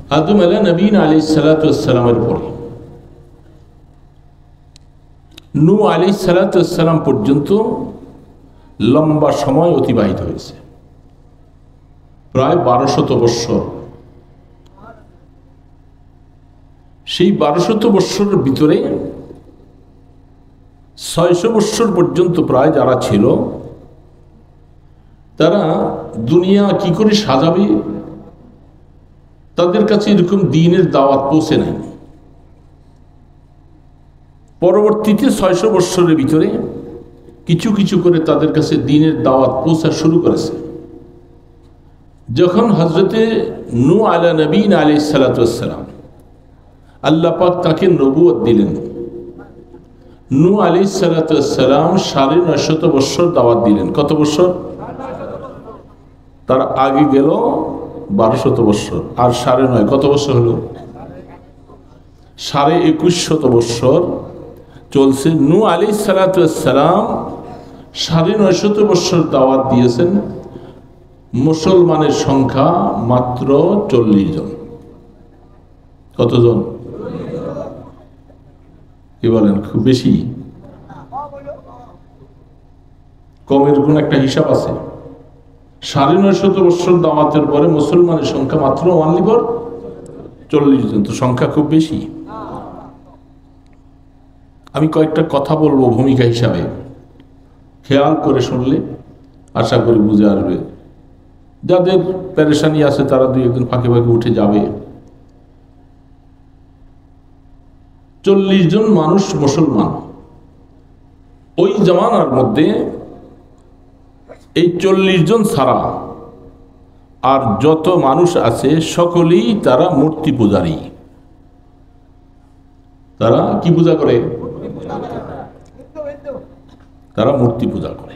আদম আলা নবীন আলাইহিস সালাতু ওয়াস সালামের পরে নূহ আলাইহিস সালাতু ওয়াস সালাম পর্যন্ত লম্বা সময় অতিবাহিত হয়েছে, প্রায় 1200 বৎসর। সেই 1200 বৎসরের ভিতরে 600 বৎসর পর্যন্ত প্রায় যারা ছিল তারা দুনিয়া কি করে সাজাবে তাদের কাছে এরকম দ্বীনের দাওয়াত পৌঁছে নাই। পরবর্তীতে 600 বৎসরের ভিতরে কিছু কিছু করে তাদের কাছে দ্বীনের দাওয়াত পৌঁছা শুরু করেছে। যখন হযরতে নূহ আলা নবীন আলাইহিস সালাতু ওয়াস সালাম আল্লাহ পাক তাকে নবুয়ত দিলেন, নূহ আলাইহিস সালাতু ওয়াস সালাম 950 বৎসর দাওয়াত দিলেন। কত বৎসর? তার আগে গেল 1200 বৎসর, আর 9.5 কত বৎসর হলো? 2150 বৎসর চলছে। নূহ আলাইহিস সালাতু ওয়াস সালাম 950 বৎসর দাওয়াত দিয়েছেন। মুসলমানের সংখ্যা মাত্র 40 জন। কতজন? কি বলেন, খুব বেশি? কমের কোন একটা হিসাব আছে? 950 বৎসর দাওয়াতের পরে মুসলমানের সংখ্যা মাত্র 40 জন, তো সংখ্যা খুব বেশি। আমি কয়েকটা কথা বলবো ভূমিকা হিসাবে, খেয়াল করে শুনলে আশা করি বুঝে আসবে। যাদের পেরেশানি আছে তারা দুই একদিন ফাঁকে ফাঁকে উঠে যাবে। 40 জন মানুষ মুসলমান। ওই জামানার মধ্যে এই 40 জন ছাড়া আর যত মানুষ আছে সকলেই তারা মূর্তি পূজারী। তারা কি পূজা করে? তারা মূর্তি পূজা করে।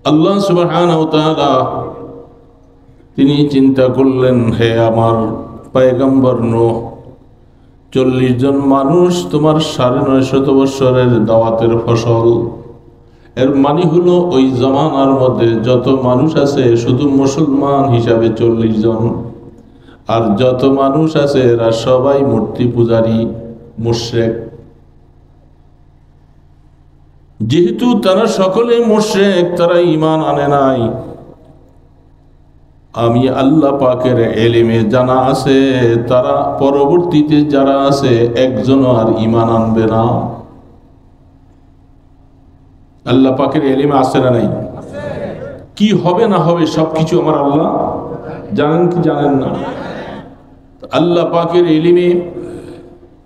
আল্লাহ সুবহানাহু ওয়া তাআলা তিনি চিন্তা করলেন, হে আমার পয়গম্বর নূহ, 40 জন মানুষ তোমার 950 বৎসরের দাওয়াতের ফসল। এর মানে হলো ওই জামানার মধ্যে যত মানুষ আছে শুধু মুসলমান হিসাবে 40 জন, আর যত মানুষ আছে এরা সবাই মূর্তি পূজারী, মুশরিক। যেহেতু তারা সকলে মুশরিক, তারা ঈমান আনে নাই, আমি আল্লাহ পাকের এলিমে জানা আছে তারা পরবর্তীতে যারা আছে একজনও আর ঈমান আনবে না। আল্লাহ পাকের এলিমে আছে না নাই? কি হবে না হবে সবকিছু আমার আল্লাহ জানেন কি জানেন না? আল্লাহ পাকের এলিমে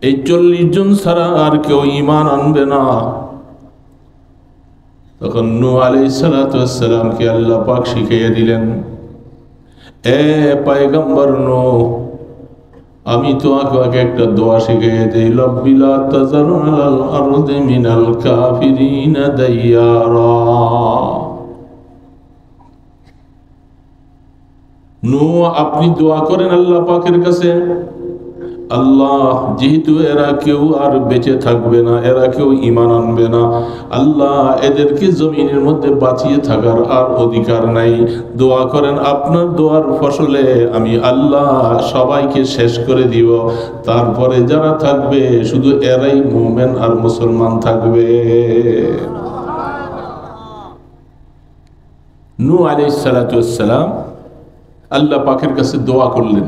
এই 40 জন ছাড়া আর কেউ ঈমান আনবে না। তখন নূহ আলাইহিস সালাতু ওয়াস সালামকে আল্লাহ পাক শিখিয়ে দিলেন, এ পয়গম্বর নূহ, আমি তোমাকে একটা দোয়া শিখিয়ে দিই, রব্বি লা তাযার আলাল আরদি মিনাল কাফিরিনা দাইয়ারা। নূহ আপনি দোয়া করেন আল্লাহ পাকের কাছে, আল্লাহ যেহেতু এরা কেউ আর বেঁচে থাকবে না, এরা কেউ ঈমান আনবে না, আল্লাহ এদেরকে জমিনের মধ্যে বাঁচিয়ে থাকার আর অধিকার নাই। দোয়া করেন আপনার দোয়ার ফসলে আমি আল্লাহ সবাইকে শেষ করে দিব, তারপরে যারা থাকবে শুধু এরাই মুমিন আর মুসলমান থাকবে। নূহ আলাইহিস সালাতু ওয়াস সালাম আল্লাহ পাকের কাছে দোয়া করলেন,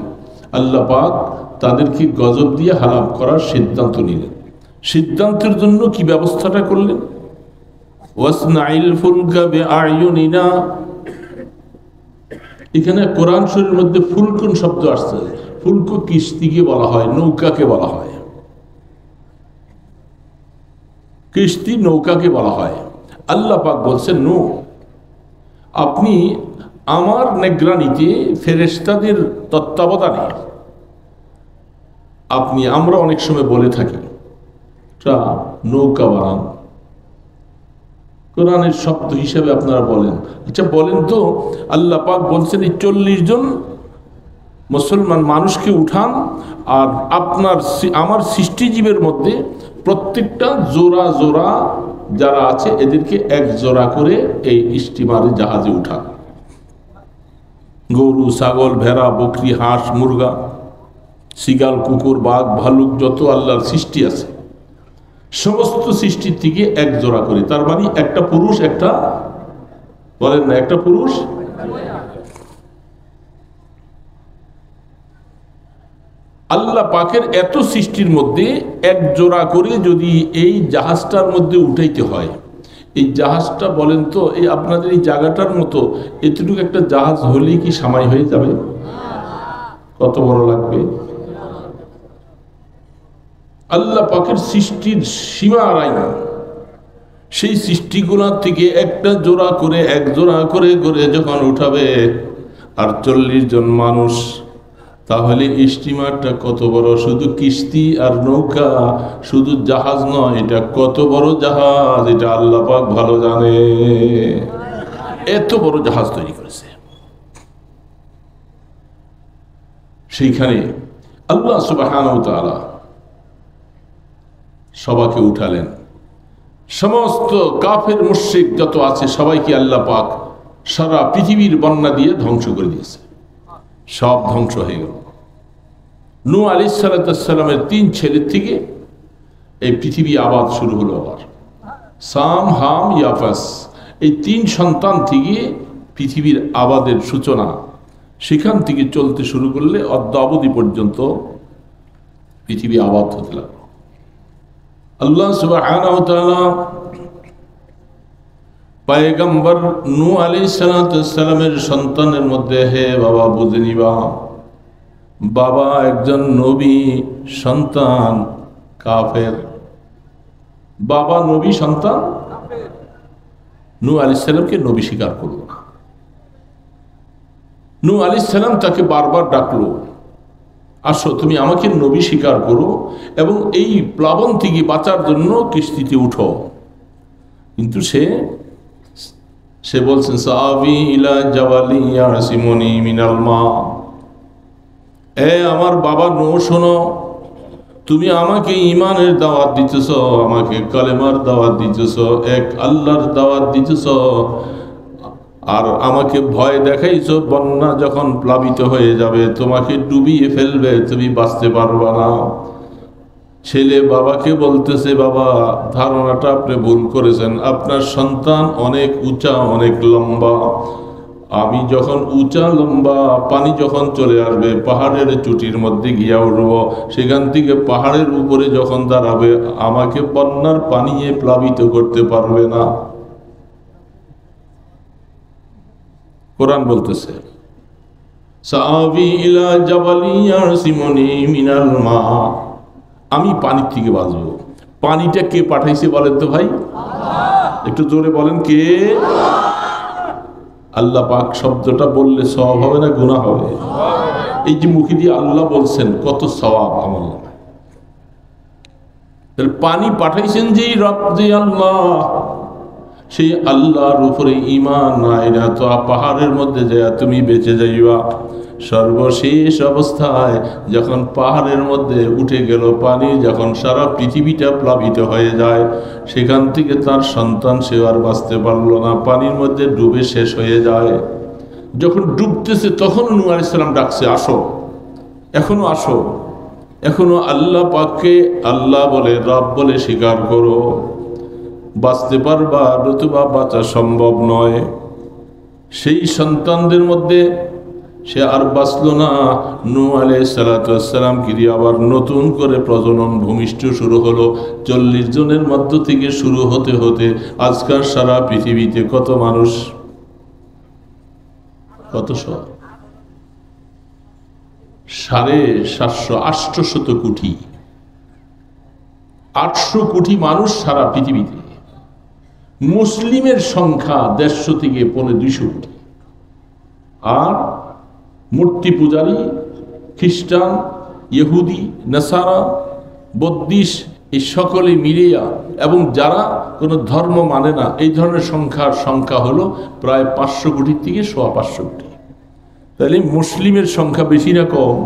আল্লাহ পাক তাদেরকে গজব দিয়ে হালাক করার সিদ্ধান্ত নিলেন। সিদ্ধান্তের জন্য কি ব্যবস্থাটা করলেন? ওয়াসনাইল ফুলকা বিআয়ুনিনা। এখানে কোরআন শরীফের মধ্যে ফুলকুন শব্দ আসছে। ফুলকু কিস্তিকে বলা হয়, নৌকাকে বলা হয়। কিস্তি নৌকাকে বলা হয়। আল্লাহ পাক বলছেন, নূহ আপনি আমার নিগরানিতে ফেরেশতাদের তত্ত্বাবধানে আপনি, আমরা অনেক সময় বলে থাকি নৌকা বানান, কোরআনের শব্দ হিসাবে আপনারা বলেন। আচ্ছা বলেন তো, আল্লাহ পাক বলছেন এই 40 জন মুসলমান মানুষকে উঠান, আর আপনার আমার সৃষ্টিজীবের মধ্যে প্রত্যেকটা জোড়া জোড়া যারা আছে এদেরকে এক জোড়া করে এই স্টিমারে জাহাজে উঠান। গরু, ছাগল, ভেড়া, বকরি, হাঁস, মুরগা, শিগাল, কুকুর, বাঘ, ভালুক, যত আল্লাহর সৃষ্টি আছে সমস্ত সৃষ্টির থেকে এক জোড়া করে, তার মানে একটা পুরুষ, একটা, বলেন না, একটা পুরুষ। আল্লাহ পাকের এত সৃষ্টির মধ্যে এক জোড়া করে যদি এই জাহাজটার মধ্যে উঠাইতে হয়, এই জাহাজটা বলেন তো, এই আপনাদের এই জায়গাটার মতো এতটুকু একটা জাহাজ হলেই কি সামাই হয়ে যাবে? কত বড় লাগবে? আল্লাহ পাকের সৃষ্টির সীমা আইন, সেই সৃষ্টিগুলোর থেকে একটা জোড়া করে, এক জোড়া করে করে যখন উঠাবে আর 40 জন মানুষ, তাহলে স্টিমারটা কত বড়! শুধু কিস্তি আর নৌকা, শুধু জাহাজ নয়, এটা কত বড় জাহাজ, এটা আল্লাহ পাক ভালো জানে। এত বড় জাহাজ তৈরি করেছে। সেইখানে আল্লাহ সুবহানাহু ওয়া তাআলা সবাইকে উঠালেন। সমস্ত কাফের মুশরিক যত আছে সবাইকে আল্লাহ পাক সারা পৃথিবীর বন্যা দিয়ে ধ্বংস করে দিয়েছে, সব ধ্বংস হয়ে গেল। নূহ আলাইহিস সালামের 3 ছেলের থেকে এই পৃথিবী আবাদ শুরু হলো। আবার সাম, হাম, ইয়াফাস, এই 3 সন্তান থেকে পৃথিবীর আবাদের সূচনা। সেখান থেকে চলতে শুরু করলে অদ্যাবধি পর্যন্ত পৃথিবী আবাদ হতে লাগলো। আল্লাহ সুবহানাহু ওয়া তাআলা পয়গম্বর নূহ আলাইহিস সালামের সন্তানের মধ্যে, হে বাবা বুঝে নিবা, বাবা একজন নবী সন্তান কাফের, বাবা নবী সন্তান। নূহ আলাইহিস সালামকে নবী স্বীকার করল না। নূহ আলাইহিস সালাম তাকে বারবার ডাকলো, আসো তুমি আমাকে নবী স্বীকার করো এবং এই প্লাবন থেকে বাঁচার জন্য কিস্তিতে উঠো। কিন্তু সে বলছেন, সাআবি ইলা জাবালি ইয়াসিমুনি মিনাল মা, আমার বাবা নূহ, শোনো, তুমি আমাকে ঈমানের দাওয়াত দিতেছ, আমাকে কালেমার দাওয়াত দিতেছ, এক আল্লাহর দাওয়াত দিতেছ, আর আমাকে ভয় দেখাইছো বন্যা যখন প্লাবিত হয়ে যাবে, তোমাকে ডুবিয়ে ফেলবে, তুমি বাঁচতে পারবা না। ছেলে বাবাকে বলতেছে, বাবা ধারণাটা আপনি ভুল করেছেন, আপনার সন্তান অনেক উঁচা, অনেক লম্বা, আমি যখন উঁচা লম্বা পানি যখন চলে আসবে পাহাড়ের চুটির মধ্যে গিয়া উঠব, সেখান থেকে পাহাড়ের উপরে যখন দাঁড়াবে আমাকে বন্যার পানিয়ে প্লাবিত করতে পারবে না। কোরআন বলতেছে, সাআবি ইলা জাবালি ইয়াসিমুনি মিনাল মা, আমি পানির থেকে বাঁচবো। পানিটা কে পাঠাইছে বলেন তো ভাই? একটু জোরে বলেন, কে? আল্লাহ পাক শব্দটা বললে সওয়াব হবে না গুনাহ হবে? এই যে মুখে দিয়ে আল্লাহ বলছেন, কত সওয়াব আমল। পানি পাঠাইছেন যে রব, যে আল্লাহ, সেই আল্লাহর উপরে ঈমান নাই না তো পাহাড়ের মধ্যে যায় তুমি বেঁচে যাইবা। সর্বশেষ অবস্থায় যখন পাহাড়ের মধ্যে উঠে গেল পানি, যখন সারা পৃথিবীটা প্লাবিত হয়ে যায়, সেখান থেকে তার সন্তান সে আর বাঁচতে পারলো না, পানির মধ্যে ডুবে শেষ হয়ে যায়। যখন ডুবতেছে তখন নূহ আলাইহিস সালাম ডাকছে, আসো, এখনো আসো, এখনো আল্লাহ পাককে আল্লাহ বলে, রব বলে স্বীকার করো, বাঁচতে পারবা, নতুবা বাঁচা সম্ভব নয়। সেই সন্তানদের মধ্যে সে আর বাঁচল না। নূহ আলাইহিস সালাম কি আবার নতুন করে প্রজনন ভূমিষ্ঠ শুরু হলো। 40 জনের মধ্য থেকে শুরু হতে হতে আজকাল সারা পৃথিবীতে কত মানুষ, কত 750-800 কোটি, 800 কোটি মানুষ সারা পৃথিবীতে। মুসলিমের সংখ্যা 150 থেকে 200 কোটি, আর মূর্তি পূজারী, খ্রিস্টান, ইহুদি, নাসারা, বৌদ্ধিস, এই সকলে মিলিয়া এবং যারা কোনো ধর্ম মানে না, এই ধরনের সংখ্যা হলো প্রায় 500 কোটির থেকে 550 কোটি। তাহলে মুসলিমের সংখ্যা বেশি না কম?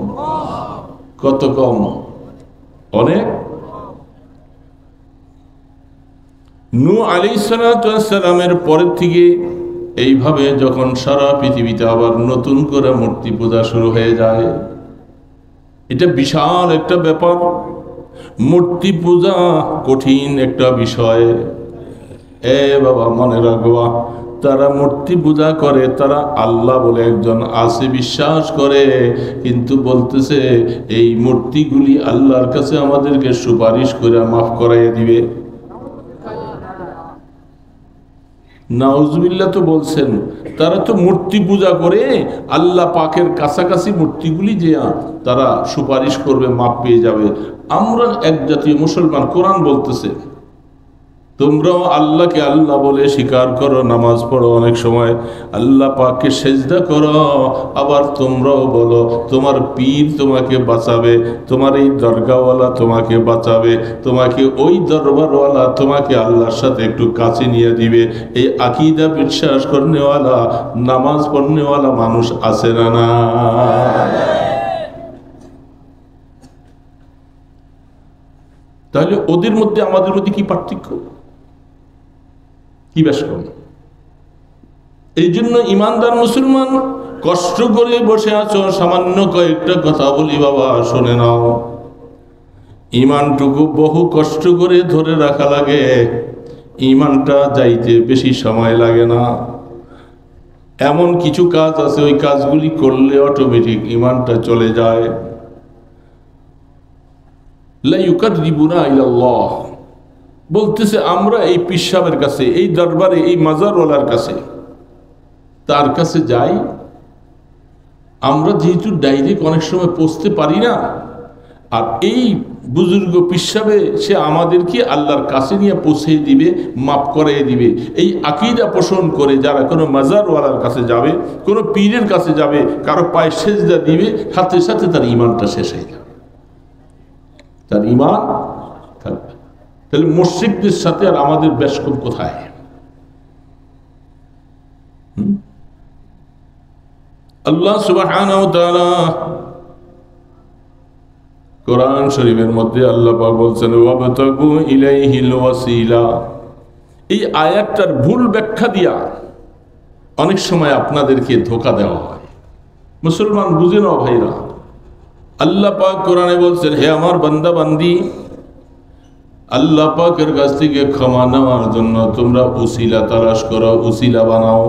কত কম? অনেক। নূহ আলাইহিস সালামের পরের থেকে এইভাবে যখন সারা পৃথিবীতে আবার নতুন করে মূর্তি পূজা শুরু হয়ে যায়, এটা বিশাল একটা ব্যাপার। মূর্তি পূজা কঠিন একটা বিষয়। এ বাবা মনে রাখবা, তারা মূর্তি পূজা করে, তারা আল্লাহ বলে একজন আছে বিশ্বাস করে, কিন্তু বলতেছে এই মূর্তিগুলি আল্লাহর কাছে আমাদেরকে সুপারিশ করে মাফ করাইয়া দিবে। নাউজুবিল্লাহ তো বলছেন, তারা তো মূর্তি পূজা করে আল্লাহ পাকের কাছাকাছি মূর্তিগুলি যে তারা সুপারিশ করবে, মাপ পেয়ে যাবে। আমরা এক জাতীয় মুসলমান, কোরআন বলতেছে তোমরাও আল্লাহকে আল্লাহ বলে স্বীকার করো, নামাজ পড়ো, অনেক সময় আল্লাহ পাককে সেজদা করো, আবার তোমরাও বলো তোমার পীর তোমাকে বাঁচাবে, তোমার এই দরগাওয়ালা তোমাকে বাঁচাবে, তোমাকে ওই দরবারওয়ালা তোমাকে আল্লাহর সাথে একটু কাছে নিয়ে দিবে। এই আকীদা বিশ্বাস করনেওয়ালা, নামাজ পড়নেওয়ালা মানুষ আছে না না? তাহলে ওদের মধ্যে আমাদের মধ্যে কি পার্থক্য, কি বেশ কম? এই জন্য ইমানদার মুসলমান, কষ্ট করে বসে আছো, সামান্য কয়েকটা কথা বলি বাবা শুনে নাও। ইমানটুকু বহু কষ্ট করে ধরে রাখা লাগে, ইমানটা যাইতে বেশি সময় লাগে না। এমন কিছু কাজ আছে ওই কাজগুলি করলে অটোমেটিক ইমানটা চলে যায়। লা ইউকাররিবুনা ইলাল্লাহ বলতেছে আমরা এই পীর সাহেবের কাছে, এই দরবারে, এই মাজারওয়ালার কাছে, তার কাছে যাই। আমরা যেহেতু ডাইরেক্ট অনেক সময় পৌঁছতে পারি না, আর এই বুজুর্গ পীর সাহেব সে আমাদেরকে আল্লাহর কাছে নিয়ে পৌঁছে দিবে, মাফ করিয়ে দিবে। এই আকীদা পোষণ করে যারা কোনো মাজারওয়ালার কাছে যাবে, কোনো পীরের কাছে যাবে, কারো পায়ে সেজদা দিবে, সাথে সাথে তার ইমানটা শেষ হয়ে যাবে, তার ইমান থাকবে। তাহলে মুশরিকদের সাথে আর আমাদের বেশকম কোথায়? আল্লাহ সুবহানাহু ওয়া তাআলা কোরআন শরীফের মধ্যে আল্লাহ পাক বলছেন ওয়াবতাগু ইলাইহিল ওয়াসিলা। এই আয়াতটার ভুল ব্যাখ্যা দিয়া অনেক সময় আপনাদেরকে ধোঁকা দেওয়া হয়। মুসলমান বুঝে নাও ভাইরা, আল্লাহ পাক কোরআনে বলছেন হে আমার বান্দা বান্দি, আল্লাহ পাকের কাছ থেকে ক্ষমা নেওয়ার জন্য তোমরা উসিলা তালাশ করো, উসিলা বানাও।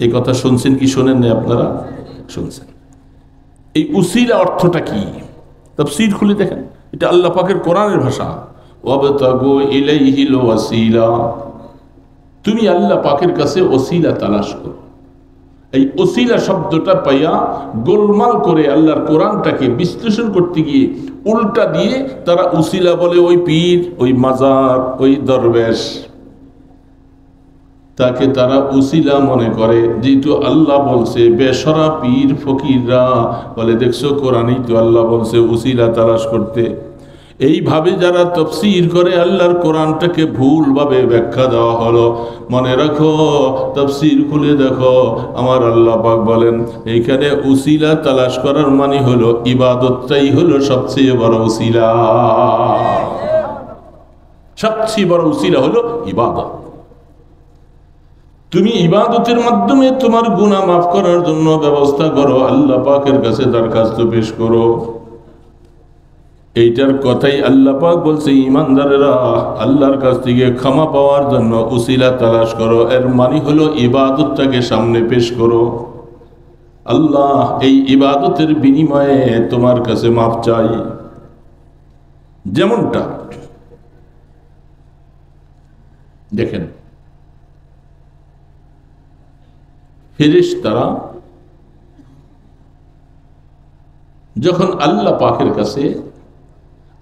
এই কথা শুনছেন কি শোনেন না? আপনারা শুনছেন। এই উসিলা অর্থটা কি? তাফসীর খুলে দেখেন, এটা আল্লাহ পাকের কোরআনের ভাষা। ওয়াবতাগু ইলাইহিল ওয়াসিলা, তুমি আল্লাহ পাকের কাছে ওসিলা তালাশ করো। এই ওসিলা শব্দটা পাইয়া গোলমাল করে আল্লাহর কোরআনটাকে বিশ্লেষণ করতে গিয়ে উল্টা দিয়ে তারা উসিলা বলে ওই পীর, ওই মাজার, ওই দরবেশ, তাকে তারা উসিলা মনে করে। যেহেতু আল্লাহ বলছে বেসরা পীর ফকিররা বলে, দেখছো কোরআনেই তো আল্লাহ বলছে উসিলা তালাশ করতে। এইভাবে যারা তাফসীর করে আল্লাহর কোরআনটাকে ভুলভাবে ব্যাখ্যা দেওয়া হলো। মনে রাখো, তাফসীর খুলে দেখো, আমার আল্লাহ পাক বলেন এইখানে উসিলা তালাশ করার মানে হলো ইবাদতটাই হলো সবচেয়ে বড় উসিলা। সবচেয়ে বড় উসিলা হলো ইবাদত। তুমি ইবাদতের মাধ্যমে তোমার গুনাহ মাফ করার জন্য ব্যবস্থা করো, আল্লাহ পাকের কাছে দরখাস্ত পেশ করো। এইটার কথাই আল্লাহ পাক বলছে ঈমানদারেরা আল্লাহর কাছ থেকে ক্ষমা পাওয়ার জন্য উসিলা তালাশ করো। এর মানে হলো ইবাদতটাকে সামনে পেশ করো। আল্লাহ এই ইবাদতের বিনিময়ে তোমার কাছে মাফ চাই। যেমনটা দেখেন, ফেরেশতারা যখন আল্লাহ পাকের কাছে,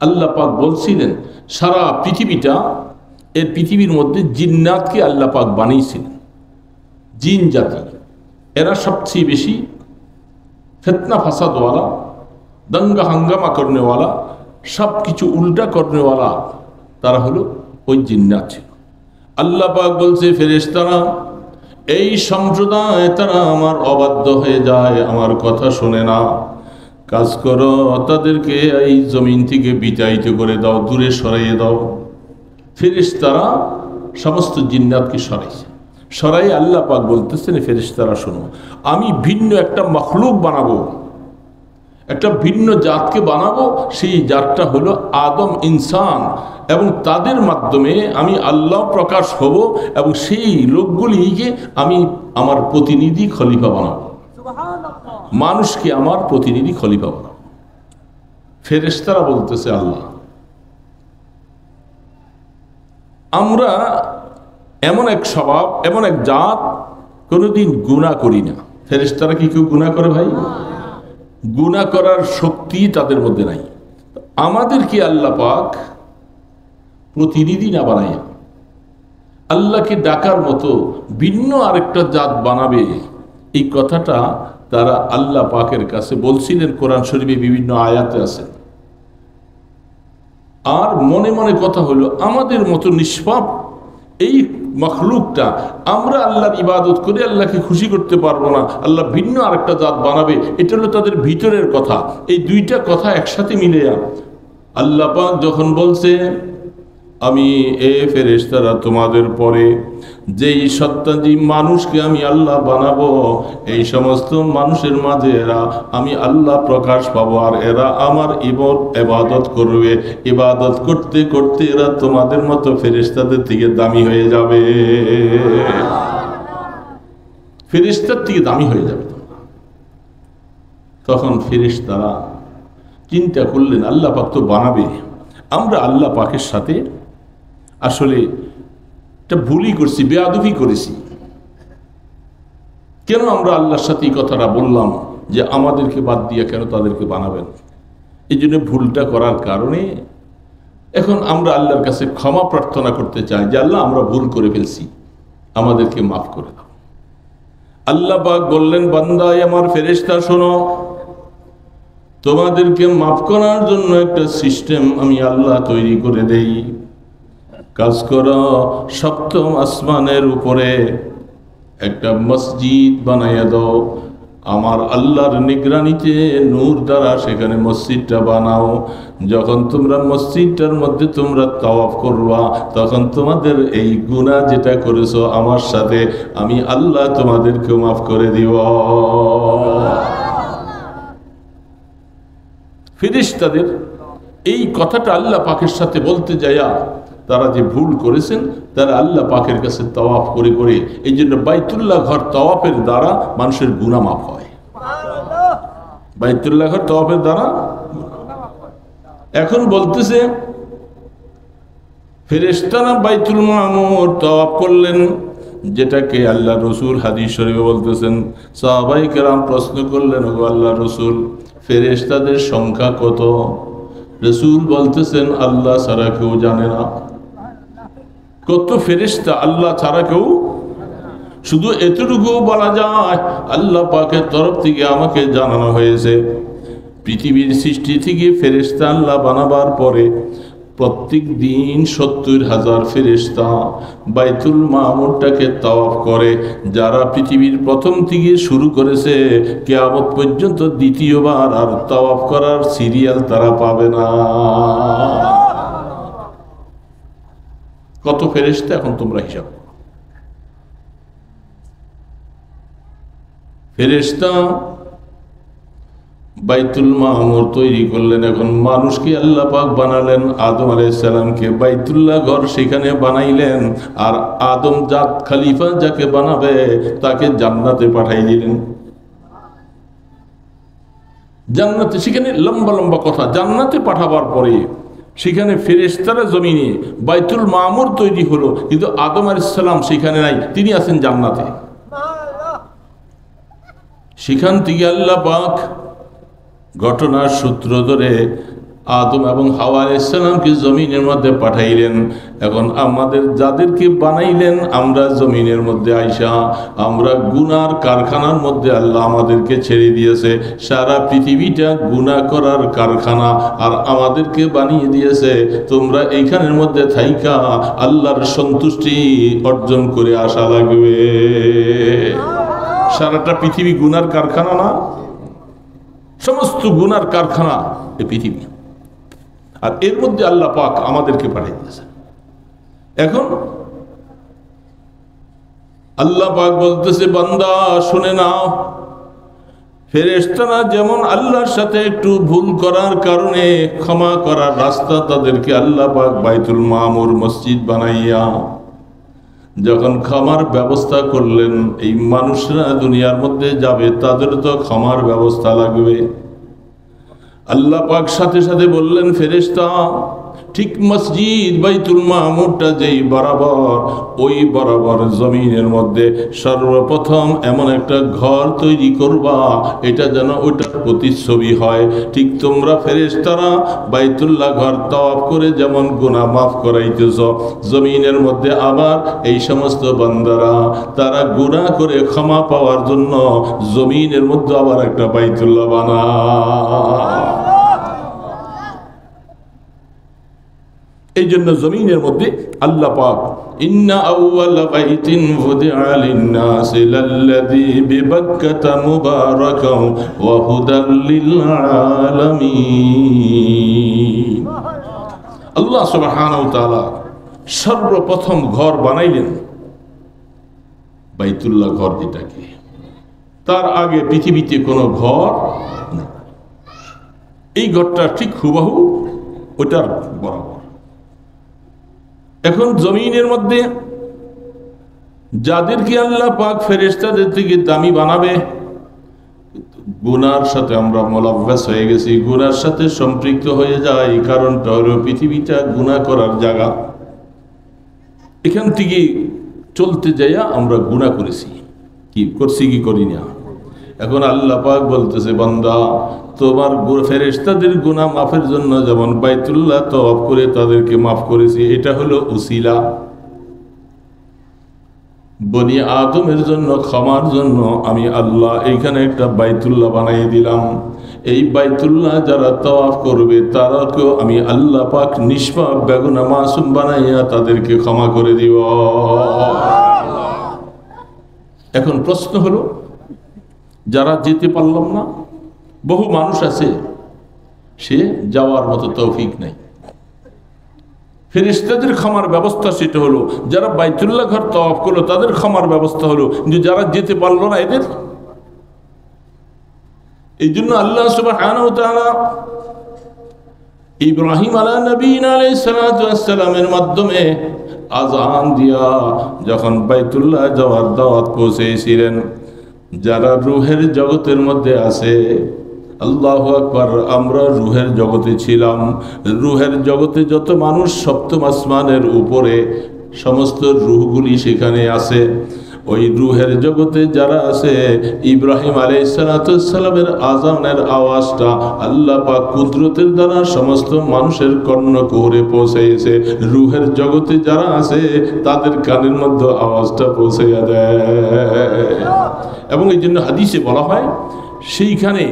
আল্লাহ পাক বলছিলেন সারা পৃথিবীটা, এর পৃথিবীর মধ্যে জিন্নাতকে আল্লাহ পাক বানিয়েছিলেন। জিন জাতি এরা সবচেয়ে বেশি ফিতনা ফাসাদওয়ালা, দঙ্গা হাঙ্গামা করনেওয়ালা, সব কিছু উল্টা করনেওয়ালা তারা হলো ওই জিন্নাত ছিল। আল্লাহ পাক বলছে ফেরেশতারা এই সম্প্রদায় তারা আমার অবাধ্য হয়ে যায়, আমার কথা শোনে না। কাজ করো, তাদেরকে এই জমিন থেকে বিতাড়িত করে দাও, দূরে সরাইয়ে দাও। ফেরেশতারা সমস্ত জিন্নাতকে সরাইছে। সরাই আল্লাহ পাক বলতেছেন, ফেরেশতারা শোনো, আমি ভিন্ন একটা মখলুক বানাবো, একটা ভিন্ন জাতকে বানাবো। সেই জাতটা হলো আদম, ইনসান, এবং তাদের মাধ্যমে আমি আল্লাহ প্রকাশ হব এবং সেই লোকগুলিকে আমি আমার প্রতিনিধি খলিফা বানাবো, মানুষকে আমার প্রতিনিধি খলিফা বানাবো। ফেরেশতারা বলতেছে, আল্লাহ আমরা এমন এক স্বভাব, এমন এক জাত, কোনোদিন গুনাহ করি না। ফেরেশতারা কি কেউ গুনাহ করে ভাই? গুনাহ করার শক্তি তাদের মধ্যে নাই। আমাদেরকে আল্লাহ পাক প্রতিনিধি না বানাইয়া আল্লাহকে ডাকার মতো ভিন্ন আরেকটা জাত বানাবে, এই কথাটা তারা আল্লাহ পাকের কাছে বলছিলেন। কোরআন শরীফে বিভিন্ন আয়াতে আছে। আর মনে মনে কথা হলো, আমাদের মতো নিষ্পাপ এই মখলুকটা আমরা আল্লাহর ইবাদত করে আল্লাহকে খুশি করতে পারবো না, আল্লাহ ভিন্ন আরেকটা জাত বানাবে। এটা হলো তাদের ভিতরের কথা। এই দুইটা কথা একসাথে মিলে আল্লাহ পাক যখন বলছে, আমি ফেরেশতারা তোমাদের পরে যেই সত্তাজি মানুষকে আমি আল্লাহ বানাবো, এই সমস্ত মানুষের মাঝে আমি আল্লাহ প্রকাশ পাবো, আর এরা আমার ইবাদত করবে। ইবাদত করতে করতে এরা তোমাদের মতো ফেরেশতাদের থেকে দামি হয়ে যাবে, ফেরেশতার থেকে দামি হয়ে যাবে। তখন ফেরেশতারা চিন্তা করলেন, আল্লাহ পাক তো বানাবে, আমরা আল্লাহ পাকের সাথে আসলে একটা ভুলই করছি, বেয়াদবি করেছি। কেন আমরা আল্লাহর সাথে এই কথাটা বললাম যে আমাদেরকে বাদ দিয়ে কেন তাদেরকে বানাবেন? এই জন্য ভুলটা করার কারণে এখন আমরা আল্লাহর কাছে ক্ষমা প্রার্থনা করতে চাই যে আল্লাহ, আমরা ভুল করে ফেলছি, আমাদেরকে মাফ করে দাও। আল্লাহ পাক বললেন, বান্দায় আমার, ফেরেশতা শোনো, তোমাদেরকে মাফ করার জন্য একটা সিস্টেম আমি আল্লাহ তৈরি করে দেই। কাজ করো, সপ্তম আসমানের উপরে একটা মসজিদ বানাইয়া দাও, আমার আল্লাহর নিগরানিতে নূর দ্বারা সেখানে মসজিদটা বানাও। যখন তোমরা মসজিদটার মধ্যে তোমরা তাওয়াফ করবা, তখন তোমাদের এই গুনাহ যেটা করেছো আমার সাথে, আমি আল্লাহ তোমাদেরকে মাফ করে দিব। ফেরেশতাদের এই কথাটা আল্লাহ পাকের সাথে বলতে যায়া তারা যে ভুল করেছেন, তারা আল্লাহ পাকের কাছে তাওয়াফ করে করে, এই জন্য বাইতুল্লাহ ঘর তাওয়াফের দ্বারা মানুষের গুনাহ মাফ হয়। বাইতুল্লাহ ঘর তাওয়াফের দ্বারা। এখন বলতেছে ফেরেশতারা বাইতুল মামুর তাওয়াফ করলেন, যেটাকে আল্লাহ রসুল হাদিস শরীফে বলতেছেন। সাহাবায়ে কেরাম প্রশ্ন করলেন, ওগো আল্লাহ রসুল, ফেরেশতাদের সংখ্যা কত? রসুল বলতেছেন, আল্লাহ ছাড়া কেউ জানে না। কত ফেরেশতা আল্লাহ ছাড়া কেউ, শুধু এতটুকু বলা যায় আল্লাহ পাকের তরফ থেকে আমাকে জানানো হয়েছে, পৃথিবীর সৃষ্টি থেকে ফেরেশতা আল্লাহ বানাবার পরে প্রত্যেক দিন 70,000 ফেরেশতা বাইতুল মামুরটাকে তাওয়াফ করে। যারা পৃথিবীর প্রথম থেকে শুরু করেছে, কিয়ামত পর্যন্ত দ্বিতীয়বার আর তাওয়াফ করার সিরিয়াল তারা পাবে না। কত ফেরেশতা এখন তোমরা হিসাব। ফেরেশতা বাইতুল মামুর তৈরি করলেন। এখন মানুষকে আল্লাহ পাক বানালেন, আদম আলাইহিস সালামকে বাইতুল্লাহ ঘর সেখানে বানাইলেন, আর আদম জাত খলিফা যাকে বানাবে তাকে জান্নাতে পাঠাই দিলেন। জান্নাতে, সেখানে লম্বা লম্বা কথা, জান্নাতে পাঠাবার পরে সেখানে ফেরেশতারা জমিনে, বাইতুল মামুর তৈরি হলো, কিন্তু আদম আলাইহিস সালাম সেখানে নাই, তিনি আছেন জান্নাতে। সেখান থেকে আল্লাহ পাক ঘটনার সূত্র ধরে আদম এবং হাওয়া আলাইহিস সালামকে জমিনের মধ্যে পাঠাইলেন। এখন আমাদের যাদেরকে বানাইলেন, আমরা জমিনের মধ্যে আইসা আমরা গুনার কারখানার মধ্যে আল্লাহ আমাদেরকে ছেড়ে দিয়েছে। সারা পৃথিবীটা গুনাহ করার কারখানা, আর আমাদেরকে বানিয়ে দিয়েছে তোমরা এইখানের মধ্যে থাইকা আল্লাহর সন্তুষ্টি অর্জন করে আসা লাগবে। সারাটা পৃথিবী গুনার কারখানা না? সমস্ত গুনার কারখানা এই পৃথিবী, আর এর মধ্যে আল্লাহ পাক আমাদেরকে পাঠিয়ে দিয়েছেন। এখন আল্লাহ পাক বলতেছে, বান্দা শুনে নাও, ফেরেশতারা যেমন আল্লাহর সাথে একটু ভুল করার কারণে ক্ষমা করার রাস্তা তাদেরকে আল্লাহ পাক বাইতুল মামুর মসজিদ বানাইয়া যখন ক্ষমার ব্যবস্থা করলেন, এই মানুষরা দুনিয়ার মধ্যে যাবে, তাদের তো ক্ষমার ব্যবস্থা লাগবে। আল্লাহ পাক সাথে সাথে বললেন, ফেরেশতা ঠিক মসজিদ বাইতুল মামুরটা যেই বরাবর, ওই বরাবর জমিনের মধ্যে সর্বপ্রথম এমন একটা ঘর তৈরি করবা, এটা যেন ওইটার প্রতিচ্ছবি হয়। ঠিক তোমরা ফেরেশতারা বাইতুল্লাহ ঘর তাওয়াফ করে যেমন গুনাহ মাফ করাইতেছ, জমিনের মধ্যে আবার এই সমস্ত বান্দারা তারা গুনাহ করে ক্ষমা পাওয়ার জন্য জমিনের মধ্যে আবার একটা বাইতুল্লাহ বানায়। এই জন্য জমিনের মধ্যে আল্লাহ পাক, ইন্না আউওয়ালা বাইতিন ফুদিআ লিন-নাসি লাল্লাযী বিবাক্কাতা মুবারাকাও ওয়া হুদাল লিল আলামিন। আল্লাহ সুবহানাহু ওয়া তাআলা সর্বপ্রথম ঘর বানাইলেন বাইতুল্লাহ ঘর, যেটাকে তার আগে পৃথিবীতে কোনো ঘর নেই। এই ঘরটা ঠিক হুবহু ওটার বরাবর। এখন জমিনের মধ্যে যাদেরকে আল্লাহ পাক ফেরেশতাদের থেকে দামি বানাবে, গুনার সাথে আমরা মুলাব্বাস হয়ে গেছি, গুনার সাথে সম্পৃক্ত হয়ে যায়। কারণটা হলো পৃথিবীটা গুনাহ করার জায়গা। এখান থেকে চলতে যাইয়া আমরা গুনাহ করেছি, কি করছি কি করি না। এখন আল্লাহ পাক বলতেছে, বান্দা তোমার ফেরেশতাদের গুনাহ মাফের জন্য যেমন বাইতুল্লাহ তাওয়াফ করে তাদেরকে মাফ করেছি, এটা হলো উসিলা। বনি আদমের জন্য ক্ষমার জন্য আমি আল্লাহ এইখানে একটা বাইতুল্লাহ বানিয়ে দিলাম। এই বাইতুল্লাহ যারা তাওয়াফ করবে তারাকেও আমি আল্লাহ পাক নিষ্পাপ বেগুনাহ মাসুম বানাইয়া তাদেরকে ক্ষমা করে দিব। এখন প্রশ্ন হলো, যারা যেতে পারলাম না, বহু মানুষ আছে সে যাওয়ার মতো তৌফিক নাই, ফেরেশতাদের ক্ষমার ব্যবস্থা সেটা হলো, যারা বাইতুল্লাহ ঘর তাওয়াফ করলো তাদের ক্ষমার ব্যবস্থা হলো, কিন্তু যারা যেতে পারলো না এদের। এই জন্য আল্লাহ সুবহানাহু ওয়া তাআলা ইব্রাহিম আলাইহিস সালামের মাধ্যমে আযান দিয়া যখন বাইতুল্লাহ যাওয়ার দাওয়াত পৌঁছেছিলেন, যারা রূহের জগতের মধ্যে আছে, আল্লাহু আকবার, আমরা রূহের জগতে ছিলাম। রূহের জগতে যত মানুষ সপ্তম আসমানের উপরে, সমস্ত রূহগুলি সেখানে আছে। ওই রূহের জগতে যারা আছে, ইব্রাহিম আলাইহিস সালামের আযানের আওয়াজটা আল্লাহ পাক কুদরতের দ্বারা সমস্ত মানুষের কর্ণকুহরে পৌঁছেছে। রূহের জগতে যারা আছে তাদের কানের মধ্যে আওয়াজটা পৌঁছাইয়া দেয়। এবং এই জন্য হাদিসে বলা হয়, সেইখানে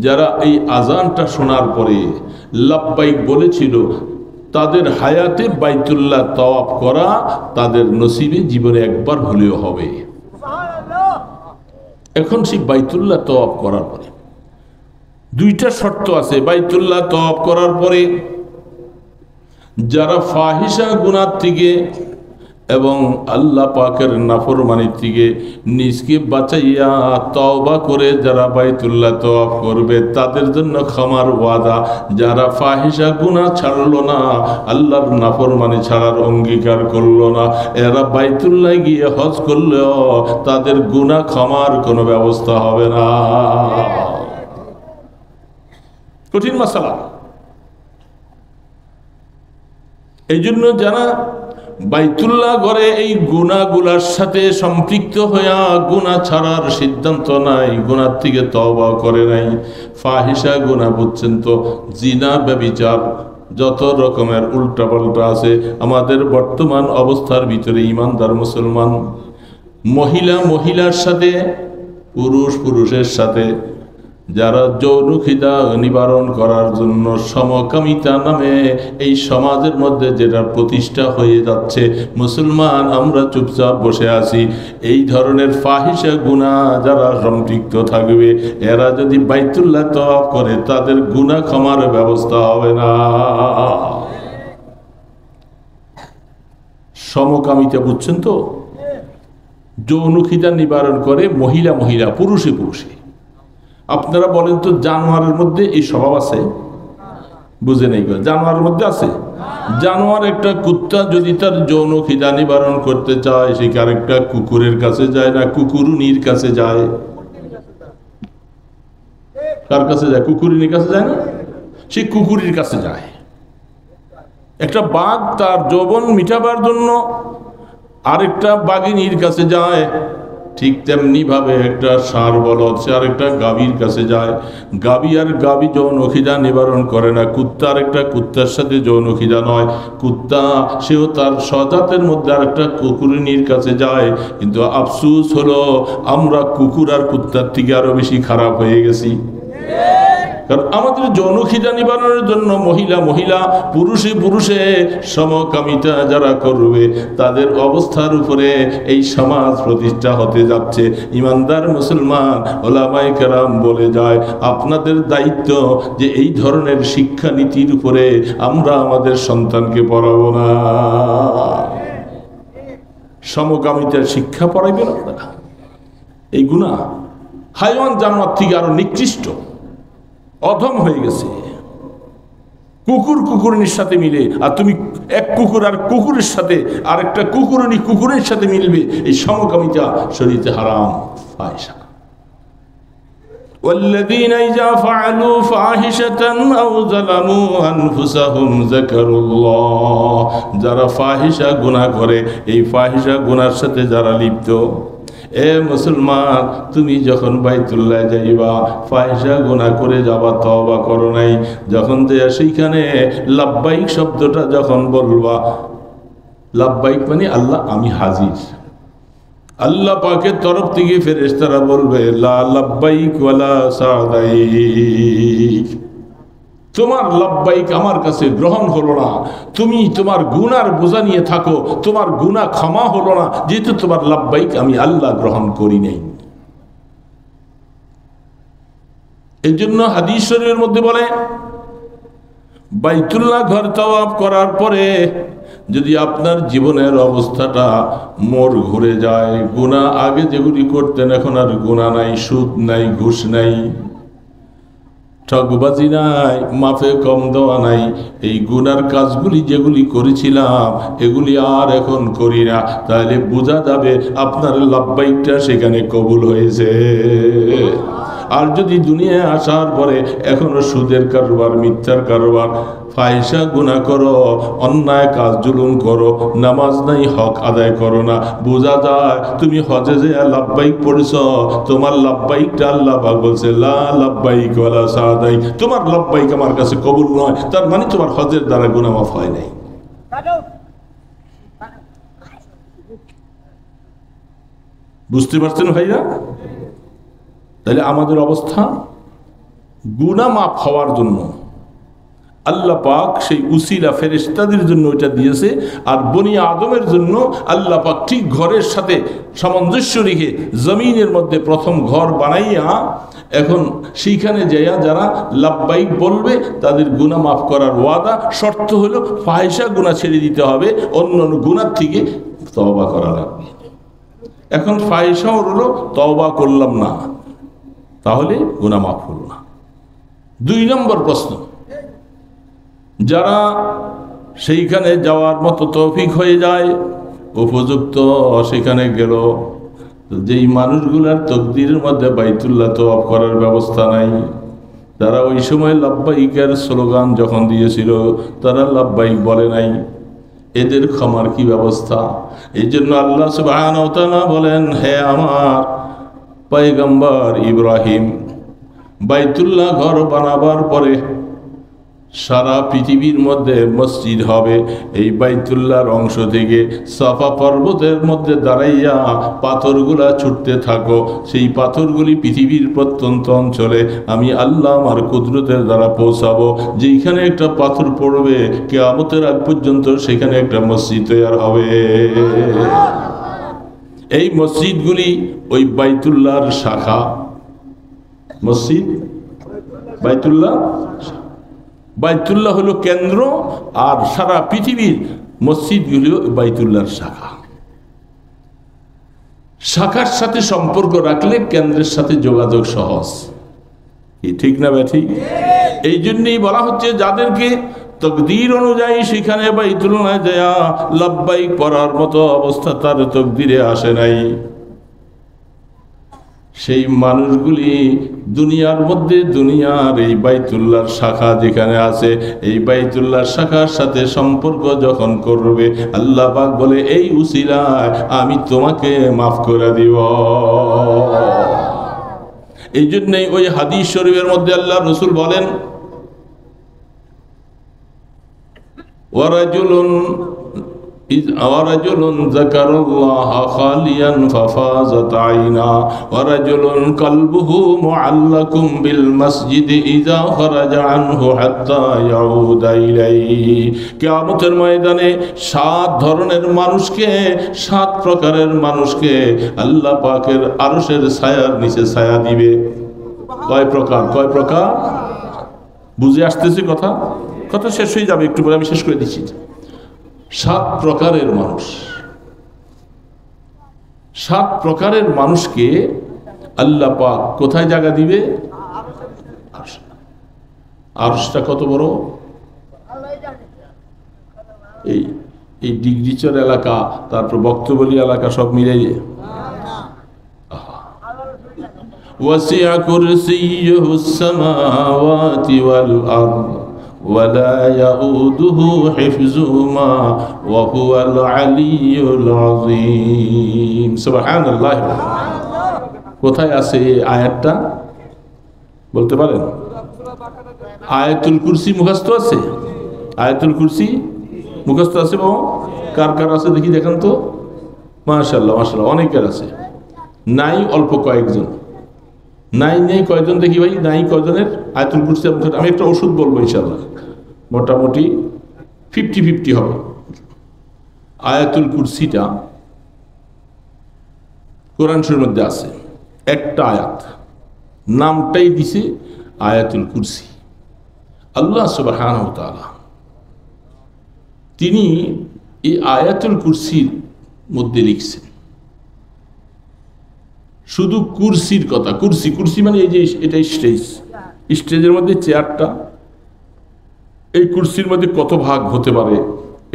যারা এই আযানটা শোনার পরে লাব্বাইক বলেছিল, তাদের হায়াতে বাইতুল্লাহ তাওয়াফ করা তাদের নসিবে জীবনে একবার হলেও হবে। এখন সেই বাইতুল্লাহ তাওয়াফ করার পরে দুইটা শর্ত আছে। বাইতুল্লাহ তাওয়াফ করার পরে যারা ফাহিশা গুনাহ থেকে এবং আল্লাহ পাকের নাফরমানির থেকে নিজকে বাঁচাইয়া তওবা করে যারা বাইতুল্লাহ তাওয়াফ করবে তাদের জন্য ক্ষমার ওয়াদা। যারা ফাহিশা গুনাহ ছাড়লো না, আল্লাহর নাফরমানি ছাড়ার অঙ্গীকার করলো না, এরা বাইতুল্লাহ গিয়ে হজ করলেও তাদের গুনাহ ক্ষমার কোনো ব্যবস্থা হবে না। কঠিন মাসালা। এই জন্য যারা বাইতুল্লাহ ঘরে এই গুনাহগুলার সাথে সম্পৃক্ত হইয়া গুনাহ ছাড়ার সিদ্ধান্ত নাই, গুনাহ থেকে তওবা করে নাই, ফাহিশা গুনাহ বুঝছেন তো, জিনা, ব্যভিচার, যত রকমের উল্টাপাল্টা আছে আমাদের বর্তমান অবস্থার ভিতরে। ইমানদার মুসলমান মহিলা মহিলার সাথে, পুরুষ পুরুষের সাথে, যারা যৌনখিদা নিবারণ করার জন্য সমকামিতা নামে এই সমাজের মধ্যে যেটা প্রতিষ্ঠা হয়ে যাচ্ছে, মুসলমান আমরা চুপচাপ বসে আছি। এই ধরনের ফাহিশা গুনাহ যারা সম্পৃক্ত থাকবে, এরা যদি বাইতুল্লাহ তাওয়াফ করে তাদের গুনাহ ক্ষমার ব্যবস্থা হবে না। সমকামিতা বুঝছেন তো, যৌনখিদা নিবারণ করে মহিলা মহিলা, পুরুষে পুরুষে। আপনারা বলেন তো, জানোয়ারের মধ্যে এই স্বভাব আছে? বুঝে নেই, জানোয়ারের মধ্যে আছে? জানোয়ার একটা কুত্তা যদি তার যৌনখিদা নিবারণ করতে চায়, সে আরেকটা কুকুরের কাছে যায় না, কুকুরুনির কাছে যায়। কার কাছে যায়? কুকুরিনীর কাছে যায় না, সে কুকুরির কাছে যায়। একটা বাঘ তার যৌবন মিটাবার জন্য আরেকটা বাঘিনীর কাছে যায়, ঠিক তেমনি ভাবে একটা ষাঁড় বলদ সে আরেকটা গাভীর কাছে যায়। গাভী আর গাভী যৌনখিদা নিবারণ করে না, কুত্তা আরেকটা কুত্তার সাথে যৌনখিদা নয়, কুত্তা সেও তার স্বজাতের মধ্যে আরেকটা কুকুরিনীর কাছে যায়। কিন্তু আফসোস হলো, আমরা কুকুর আর কুত্তার থেকে আরো বেশি খারাপ হয়ে গেছি। কারণ আমাদের যৌনখিদা নিবারণের জন্য মহিলা মহিলা, পুরুষে পুরুষে সমকামিতা যারা করবে, তাদের অবস্থার উপরে এই সমাজ প্রতিষ্ঠা হতে যাচ্ছে। ইমানদার মুসলমান ওলামায়ে কেরাম বলে যায়, আপনাদের দায়িত্ব যে এই ধরনের শিক্ষানীতির উপরে আমরা আমাদের সন্তানকে পড়াবো না। সমকামিতার শিক্ষা পড়াইবেন আপনারা? এই গুনাহ হাইওয়ান জানোয়ার থেকে আরো নিকৃষ্ট, অধম হয়ে গেছে। কুকুর কুকুরনির সাথে মিলে, আর তুমি এক কুকুর আর কুকুরের সাথে আরেকটা কুকুরনি কুকুরের সাথে মিলবে, এই সমকামিতা শরীয়তে হারাম, ফাহিশা। والذين إذا فعلوا فاحشة أو ظلموا أنفسهم ذكروا الله, যারা ফাহিশা গুনাহ করে, এই ফাহিশা গুনার সাথে যারা লিপ্ত, এ মুসলমান, তুমি যখন বাইতুল্লাহ যাইবা, ফাহিশা গুনাহ করে যাবা, তওবা করো নাই, যখন দেয়া সেইখানে লাব্বাইক শব্দটা যখন বলবা, লাব্বাইক মানে আল্লাহ আমি হাজির, আল্লাহ পাকের তরফ থেকে ফেরেশতারা বলবে লা লাব্বাইক ওয়ালা সাদাইক, তোমার লাব্বাইক আমার কাছে গ্রহণ হলো না, তুমি তোমার গুনার বোঝা নিয়ে থাকো, তোমার গুনাহ ক্ষমা হলো না, যেহেতু তোমার লাব্বাইক আমি আল্লাহ গ্রহণ করি নাই। এই জন্য হাদিস শরীফের মধ্যে বলে, বাইতুল্লাহ ঘর তাওয়াফ করার পরে যদি আপনার জীবনের অবস্থাটা মোড় ঘুরে যায়, গুনাহ আগে যেগুলি করতেন এখন আর গুনাহ নাই, সুদ নাই, ঘুষ নাই, ঠকবাজি নাই, মাফে কম দেওয়া নাই, এই গুনার কাজগুলি যেগুলি করেছিলাম এগুলি আর এখন করি না, তাহলে বোঝা যাবে আপনার লাব্বাইকটা সেখানে কবুল হয়েছে। আর যদি দুনিয়ায় আসার পরে এখনো সুদের কারবার, মিথ্যার কারবার, ফাহিশা গুনাহ করো, অন্যায় কাজ জুলুম করো, নামাজ নাই, হক আদায় করো না, বোঝা যায় তুমি হজে যে লাব্বাইক পড়েছ, তোমার লাব্বাইকটা আল্লাহ পাক বলছে লা লাব্বাইক ওয়ালা সাদাইক, তোমার লাব্বাইক আমার কাছে কবুল নয়, তার মানে তোমার হজের দ্বারা গুনাহ মাফ হয় নাই। বুঝতে পারছেন ভাইরা? তাহলে আমাদের অবস্থা, গুনাহ মাফ হওয়ার জন্য আল্লাহ পাক সেই উসিলা ফেরেশতাদের জন্য ওইটা দিয়েছে, আর বনি আদমের জন্য আল্লাহ পাক ঠিক ঘরের সাথে সামঞ্জস্য রেখে জমিনের মধ্যে প্রথম ঘর বানাইয়া, এখন সেইখানে যাইয়া যারা লাব্বাইক বলবে তাদের গুনাহ মাফ করার ওয়াদা, শর্ত হলো ফাহিশা গুনাহ ছেড়ে দিতে হবে, অন্য গুনার থেকে তওবা করা লাগবে। এখন ফাহিশাও হলো তওবা করলাম না, তাহলে গুনাহ মাফ হলো না। 2 নম্বর প্রশ্ন, যারা সেইখানে যাওয়ার মতো তৌফিক হয়ে যায়, উপযুক্ত সেখানে গেল, যেই মানুষগুলার তকদিরের মধ্যে বাইতুল্লাহ তওয়াফ করার ব্যবস্থা নাই, তারা ওই সময় লাব্বাইকের স্লোগান যখন দিয়েছিল তারা লাব্বাইক বলে নাই, এদের ক্ষমার কি ব্যবস্থা? এই জন্য আল্লাহ সুবহানাহু ওয়া তাআলা বলেন, হে আমার পয়গম্বর ইব্রাহিম, বাইতুল্লাহ ঘর বানাবার পরে সারা পৃথিবীর মধ্যে মসজিদ হবে, এই বাইতুল্লাহর অংশ থেকে সাফা পর্বতের মধ্যে দাঁড়াইয়া পাথরগুলা ছুটতে থাকো, সেই পাথরগুলি পৃথিবীর প্রত্যন্ত অঞ্চলে আমি আল্লাহ আমার কুদরতের দ্বারা পৌঁছাবো, যেখানে একটা পাথর পড়বে কিয়ামতের আগ পর্যন্ত সেখানে একটা মসজিদ তৈরি হবে। এই মসজিদগুলি ওই বাইতুল্লাহর শাখা মসজিদ, বাইতুল্লাহ, বাইতুল্লাহ হলো কেন্দ্র, আর সারা পৃথিবীর মসজিদগুলিও বাইতুল্লাহর শাখা। শাখার সাথে সম্পর্ক রাখলে কেন্দ্রের সাথে যোগাযোগ সহজ। কি ঠিক না ঠিক? এই জন্যই বলা হচ্ছে যাদেরকে তকদির অনুযায়ী সেখানে বাইতুল্লাহ যায়া লাব্বাইক পড়ার মতো অবস্থা তার তকদিরে আসে নাই, সেই মানুষগুলি দুনিয়ার মধ্যে দুনিয়ার এই বাইতুল্লাহর শাখা যেখানে আছে এই বাইতুল্লাহর শাখার সাথে সম্পর্ক যখন করবে আল্লাহ পাক বলে এই উসিলায় আমি তোমাকে মাফ করে দিব। এই জন্যই ওই হাদিস শরীফের মধ্যে আল্লাহ রসুল বলেন ওয়ারাজুলুন যাকারাল্লাহা খালিয়ান ফাফাযাত আইনা ওয়ারাজুলুন কলবুহু মুআল্লাকুম বিল মসজিদি ইযা খারাজা আনহু হাত্তা ইয়াউদা ইলাইহি। কিয়ামতের ময়দানে 7 ধরনের মানুষকে, 7 প্রকারের মানুষকে আল্লাহ পাকের আরশের ছায়ার নিচে ছায়া দিবে। কয় প্রকার? কয় প্রকার? বুঝে আসতেছে কথা? কথা শেষ হয়ে যাবে, একটু পরে আমি শেষ করে দিচ্ছি। 7 প্রকারের মানুষ, 7 প্রকারের মানুষকে আল্লাহ পাক কোথায় জায়গা দিবে? আরশটা কত বড়? এই ডিগ্রিচর এলাকা, তারপর বক্তবলী এলাকা সব মিলিয়ে ওয়াসিআ কুরসিয়ুহুস সামাওয়াতি ওয়াল আরদ ولا يؤوده حفظهما وهو العلي العظيم سبحان الله। কোথায় আছে এই আয়াতটা বলতে পারেন? আয়াতুল কুরসি মুখস্থ আছে? আয়াতুল কুরসি মুখস্থ আছে? কার কার আছে দেখি, দেখেন তো। মাশাআল্লাহ মাশাআল্লাহ, অনেকের আছে। নাই অল্প কয়েকজন। নাই কয়জন দেখি ভাই, নাই কয়জনের আয়াতুল কুরসি? আমি একটা ওষুধ বলবো ইনশাআল্লাহ, মোটামুটি 50-50 হবে। আয়াতুল কুরসিটা কোরআন শরীফের মধ্যে আছে, একটা আয়াত, নামটাই দিছে আয়াতুল কুরসি। আল্লাহ সুবহানাহু ওয়া তাআলা তিনি এই আয়াতুল কুরসির মধ্যে লিখছেন শুধু কুরসির কথা। কুরসি, কুরসি মানে এই যে এটা স্টেজ, স্টেজের মধ্যে চেয়ারটা, এই কুরসির মধ্যে কত ভাগ হতে পারে,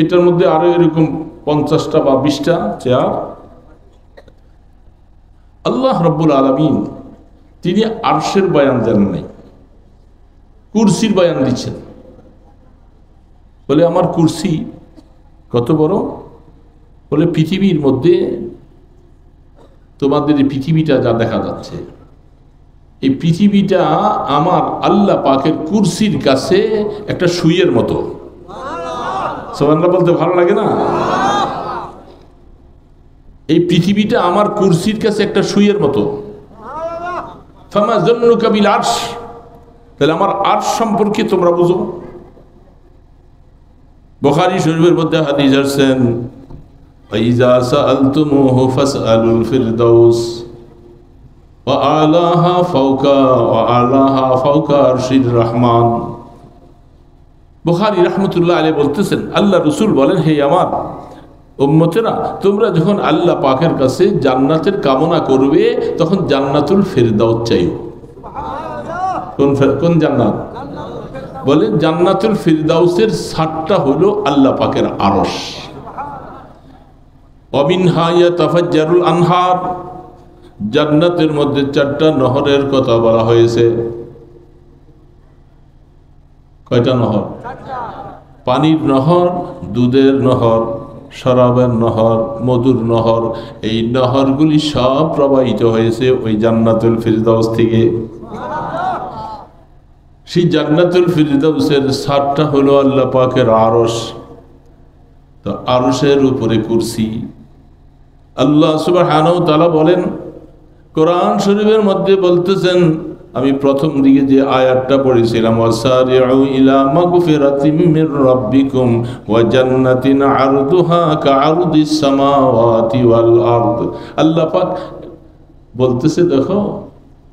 এটার মধ্যে আরো এরকম 50টা বা 20টা চেয়ার। আল্লাহ রাব্বুল আলামিন তিনি আরশের বয়ান দেন নাই, কুরসির বয়ান দিচ্ছেন। বলে আমার কুরসি কত বড়? বলে পৃথিবীর মধ্যে তোমাদের এই পৃথিবীটা যা দেখা যাচ্ছে, এই পৃথিবীটা আমার আল্লাহ পাকের কুরসির কাছে একটা সুইয়ের মতো। সুবহানাল্লাহ বলতে ভালো লাগে না? এই পৃথিবীটা আমার কুরসির কাছে একটা সুইয়ের মতো। ফামা যান্নুকা বিল আরশ, তাহলে আমার আরশ সম্পর্কে তোমরা বুঝো। বুখারী শরীফের মধ্যে হাদিস আছেন ফাইজা সাআলতুমুহু ফাসআলুল ফিরদাউস ওয়া আলাহা ফাওকা আরশির রহমান। বুখারী রাহমাতুল্লাহ আলাইহি বলতেছেন, আল্লাহ রাসূল বলেন, হে আমার উম্মতেরা, তোমরা যখন আল্লাহ পাকের কাছে জান্নাতের কামনা করবে তখন জান্নাতুল ফিরদাউস চাইও। কোন জান্নাত? বলে জান্নাতুল ফিরদাউসের ছাদটা হলো আল্লাহ পাকের আরশ। ওয়ামিনহা ইয়াতাফাজ্জারুল আনহার, জান্নাতের মধ্যে 4টা নহরের কথা বলা হয়েছে। কয়টা নহর? পানির নহর, দুধের নহর, শরাবের নহর, মধুর নহর। এই নহরগুলি সব প্রবাহিত হয়েছে ওই জান্নাতুল ফিরদাউস থেকে। সেই জান্নাতুল ফিরদাউসের ছাদটা হলো আল্লাহ পাকের আরশ। তো আরশের উপরে কুরসি। আল্লাহ সুবহানাহু ওয়া তাআলা বলেন কোরআন শরীফের মধ্যে বলতেছেন, আমি প্রথম দিকে যে আয়াতটা পড়েছিলাম, ওয়াসারিউ ইলা মাগফিরাতিম মির রাব্বিকুম ওয়া জান্নাতিন আরদুহা কাআরদিস সামাওয়াতি ওয়াল আরদ। আল্লাহ পাক বলতেছে, দেখো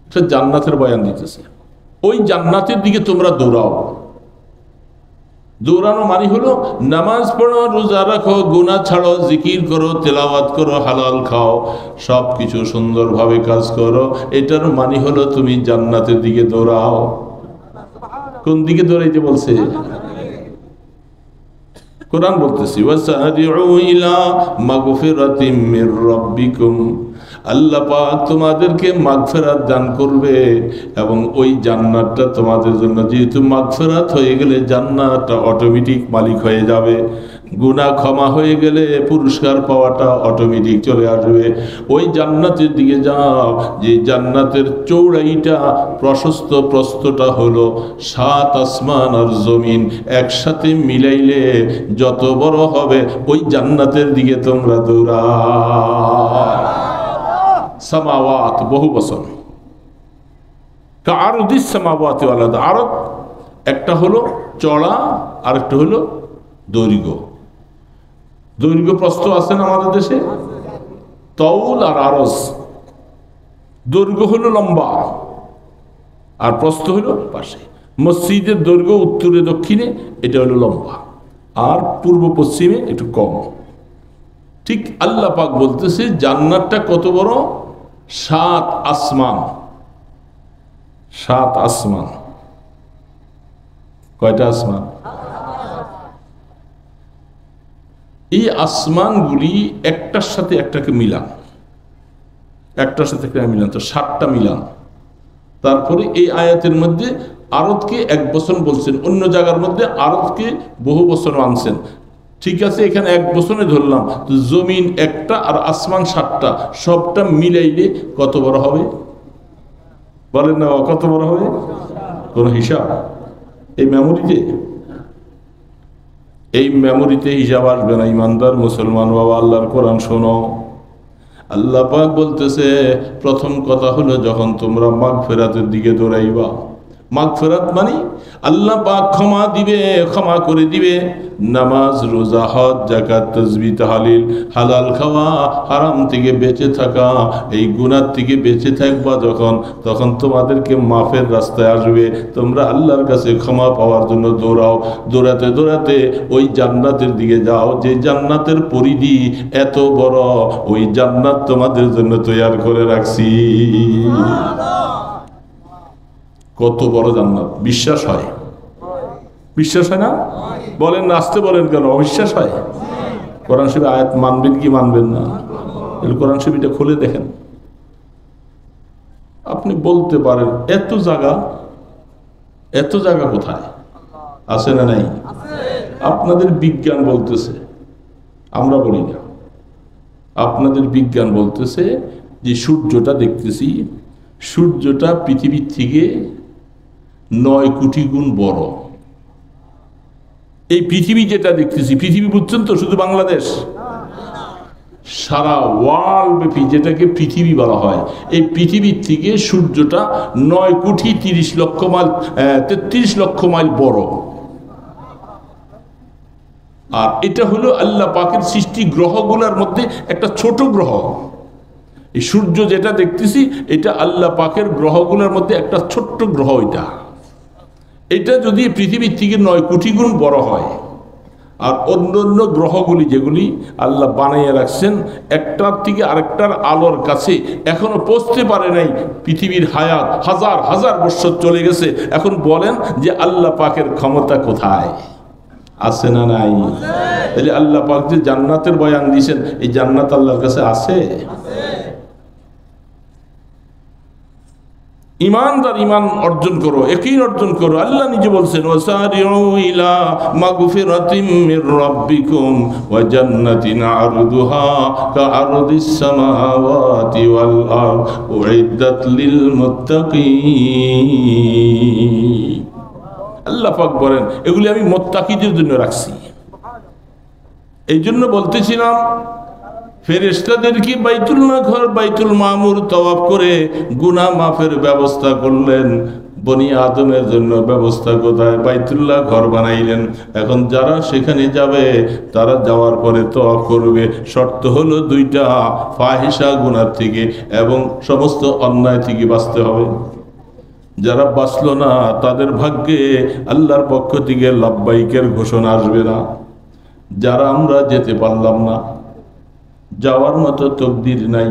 এটা জান্নাতের বয়ান দিতেছে, ওই জান্নাতের দিকে তোমরা দৌড়াও। দৌড়ানো মানে হলো নামাজ পড়ো, রোজা রাখো, গুনাহ ছাড়ো, জিকির করো, তেলাওয়াত করো, হালাল খাও, সব কিছু সুন্দরভাবে কাজ করো। এটার মানে হলো তুমি জান্নাতের দিকে দৌড়াও। কোন দিকে দৌড়াইতে বলছে? কোরআন বলতেছি ওয়াসারিউ ইলা মাগফিরাতিম মির রাব্বিকুম, আল্লাহ পাক তোমাদেরকে মাগফিরাত দান করবে এবং ওই জান্নাতটা তোমাদের জন্য, যেহেতু মাগফিরাত হয়ে গেলে জান্নাতটা অটোমেটিক মালিক হয়ে যাবে, গুনাহ ক্ষমা হয়ে গেলে পুরস্কার পাওয়াটা অটোমেটিক চলে আসবে। ওই জান্নাতের দিকে যাও, যে জান্নাতের চৌড়াইটা প্রশস্ত, প্রস্থটা হলো 7 আসমান আর জমিন একসাথে মিলাইলে যত বড় হবে, ওই জান্নাতের দিকে তোমরা দৌড়াও। সামাওয়াত বহু বছর, কারুদিস সামাওয়াত আলাদা, আরব একটা হলো চড়া আর একটা হলো দৈর্ঘ্য। দৈর্ঘ্য প্রস্থ আছে না আমাদের দেশে? তৌল আর আরজ। দৈর্ঘ্য হলো লম্বা আর প্রস্থ হলো পাশে। মসজিদের দৈর্ঘ্য উত্তরে দক্ষিণে, এটা হলো লম্বা, আর পূর্ব পশ্চিমে একটু কম। ঠিক আল্লাহ পাক বলতেছে জান্নাতটা কত বড়? 7 আসমান। 7 আসমান। কয়টা আসমান? এই আসমানগুলি একটার সাথে একটাকে মিলান, একটার সাথে একটা মিলান, তো 7টা মিলান। তারপরে এই আয়াতের মধ্যে আরতকে 1 বছর বলছেন, অন্য জায়গার মধ্যে আরতকে বহু বছর আনছেন। ঠিক আছে, এখানে 1 বছরে ধরলাম, তো জমিন একটা আর আসমান 7টা, সবটা মিলাইলে কত বড় হবে বলেন না? কত বড় হবে? কোন হিসাব এই মেমোরিতে? এই মেমোরিতে হিসাব আসবে না। ইমানদার মুসলমান বাবা, আল্লাহর কোরআন শোনো। আল্লাহ পাক বলতেছে প্রথম কথা হলো যখন তোমরা মাগফিরাতের দিকে দৌড়াইবা। মাগফিরাত মানে আল্লাহ পাক ক্ষমা দিবে, ক্ষমা করে দিবে। নামাজ, রোজা, হজ, যাকাত, তাসবিহ, তাহলিল, হালাল খাওয়া, হারাম থেকে বেঁচে থাকা, এই গুনাহ থেকে বেঁচে থাকবা যখন, তখন তোমাদেরকে মাফের রাস্তায় আসবে। তোমরা আল্লাহর কাছে ক্ষমা পাওয়ার জন্য দৌড়াও। দৌড়াতে দৌড়াতে ওই জান্নাতের দিকে যাও, যে জান্নাতের পরিধি এত বড়, ওই জান্নাত তোমাদের জন্য তৈরি করে রাখছি। কত বড় জান্নাত! বিশ্বাস হয়? বিশ্বাস হয় না? বলেন না, আসতে বলেন কেন? অবিশ্বাস হয়? কোরআন শরীফ আয়াত মানবেন কি মানবেন না? কোরআন শরীফটা খুলে দেখেন, আপনি বলতে পারেন এত জায়গা, এত জায়গা কোথায় আছে না নাই? আপনাদের বিজ্ঞান বলতেছে, আমরা বলি না, আপনাদের বিজ্ঞান বলতেছে যে সূর্যটা দেখতেছি, সূর্যটা পৃথিবীর থেকে 9 কোটি গুণ বড়। এই পৃথিবী যেটা দেখতেছি, পৃথিবী বুঝছেন তো, শুধু বাংলাদেশ, সারা ওয়ার্ল্ড ব্যাপী যেটাকে পৃথিবী বলা হয়, এই পৃথিবীর থেকে সূর্যটা 9 কোটি 30 লক্ষ মাইল 33 লক্ষ মাইল বড়। আর এটা হলো আল্লাহ পাকের সৃষ্টি গ্রহগুলোর মধ্যে একটা ছোট গ্রহ। এই সূর্য যেটা দেখতেছি, এটা আল্লাহ পাকের গ্রহগুলোর মধ্যে একটা ছোট্ট গ্রহ। এটা যদি পৃথিবীর থেকে 9 কোটি গুণ বড় হয়, আর অন্য অন্য গ্রহগুলি যেগুলি আল্লাহ বানাইয়া রাখছেন, একটার থেকে আরেকটার আলোর কাছে এখনো পৌঁছতে পারে নাই, পৃথিবীর হায়াত হাজার হাজার বছর চলে গেছে। এখন বলেন যে আল্লাহ পাকের ক্ষমতা কোথায়? আছে না নাই? তাহলে আল্লাহ পাক যে জান্নাতের বয়ান দিয়েছেন, এই জান্নাত আল্লাহর কাছে আছে। ইমানদার ইমান অর্জন করো, ইয়াকিন অর্জন করো। আল্লাহ নিজে বলছেন ওয়াসারিউ ইলা মাগফিরাতিম মির রাব্বিকুম ওয়া জান্নাতিন আরদুহা কাআরদিস সামাওয়াতি ওয়াল আরদ উইদ্দাত লিল মুত্তাকিন। আল্লাহ পাক বলেন এগুলি আমি মুত্তাকিদের জন্য রাখছি। এই জন্য বলতেছিলাম ফেরেশতাদেরকে বাইতুল্লাহ ঘর, বাইতুল মামুর তওয়াফ করে গুনাহ মাফের ব্যবস্থা করলেন। বনি আদমের জন্য ব্যবস্থা কোথায়? বাইতুল্লাহ ঘর বানাইলেন। এখন যারা সেখানে যাবে তারা যাওয়ার পরে তওয়াফ করবে। শর্ত হলো 2টা, ফাহিশা গুনাহ থেকে এবং সমস্ত অন্যায় থেকে বাঁচতে হবে। যারা বাঁচল না তাদের ভাগ্যে আল্লাহর পক্ষ থেকে লাব্বাইকের ঘোষণা আসবে না। যারা আমরা যেতে পারলাম না, যাওয়ার মতো তকদির নাই,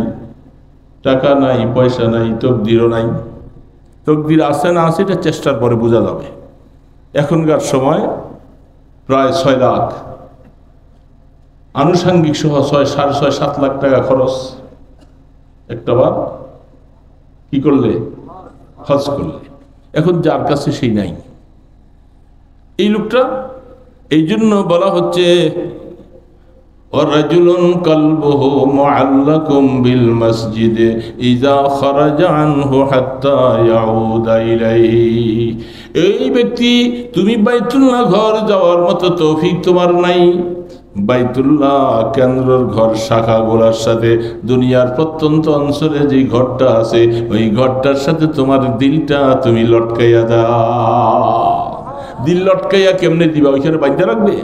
টাকা নাই, পয়সা নাই, তকদিরও নাই। তকদির আছে না আছে এটা চেষ্টার পরে বোঝা যাবে। এখনকার সময় প্রায় 6 লাখ, আনুষাঙ্গিক সহ 6.5-7 লাখ টাকা খরচ একটা বার কি করলে, হজ করলে। এখন যার কাছে সেই নাই, এই লোকটা, এই জন্য বলা হচ্ছে ورجل قلبه معلق بالمسجد إذا خرج عنه حتى يعود إليه। এই ব্যক্তি, তুমি বাইতুল্লাহ ঘর যাওয়ার মতো তৌফিক তোমার নাই। বাইতুল্লাহ কেন্দ্রের ঘর শাখাগুলোর সাথে দুনিয়ার প্রত্যন্ত অঞ্চলে যে ঘরটা আছে ওই ঘরটার সাথে তোমার দিলটা তুমি লটকাইয়া দাও। দিল লটকাইয়া কেমনে দিবা? ওইখানে বাইতে রাখবে?